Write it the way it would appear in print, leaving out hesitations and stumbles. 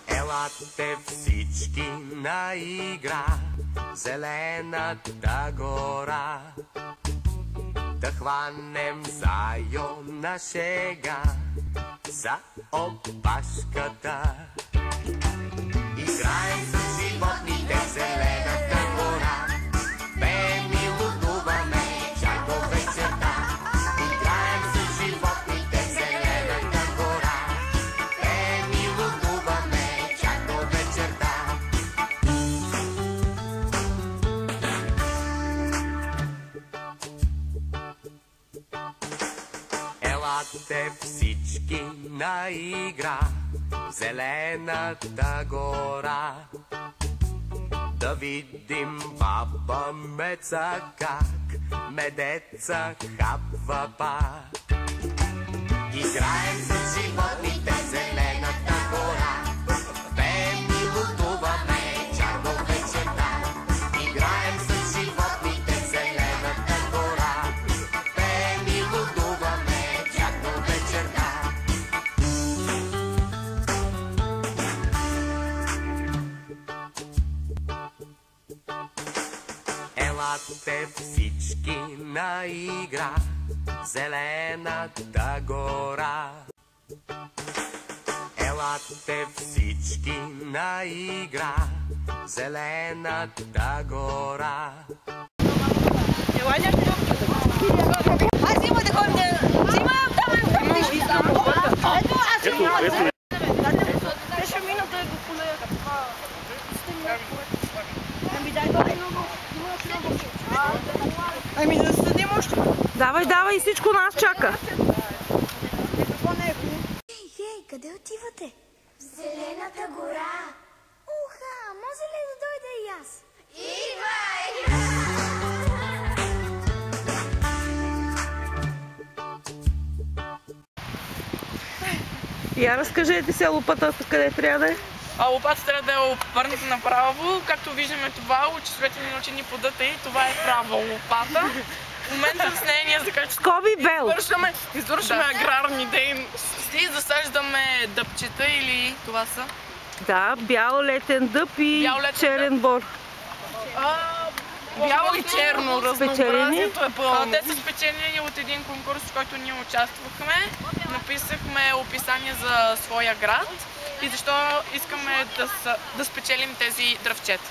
Елате всички на игра, зелената гора. Да хванем зайо на шега за опашката. Играем с животните в зелената гора. Пеем и лудуваме чак до вечерта. Играем с животните в зелената гора. Пеем и лудуваме чак до вечерта. Елате всички на игра в зелената гора. Да видим баба Меца как медеца хапва пак. Играем с животните в зелената гора. Пеем и лудуваме чак до вечерта. Играем с животните в зелената гора. Пеем и лудуваме чак до вечерта. Елате всички на игра в зелената гора. Елате всички на игра в зелената гора. Аз има да ходя. Взимам там. Ето, аз имам. Беше минута е го полея. Ами да съдим още. Давай, давай, всичко нас чака. Ей, къде отивате? В зелената гора. Уха, може ли да дойда и аз? Идвай! Я разкажете се лопатата къде трябва да е. Лопата трябва да е обърната направо. Както виждаме това, часовете ни научени по дъта и това е права лопата. В момента с нея ние Скоби бел. извършваме аграрни дейности, засаждаме дъбчета или това са. Да, бял летен дъб и черен бор. Бяло и черно, разнообразието е пълно. Те са спечелени от един конкурс, в който ние участвахме. Написахме описание за своя град и защо искаме да спечелим тези дръвчета.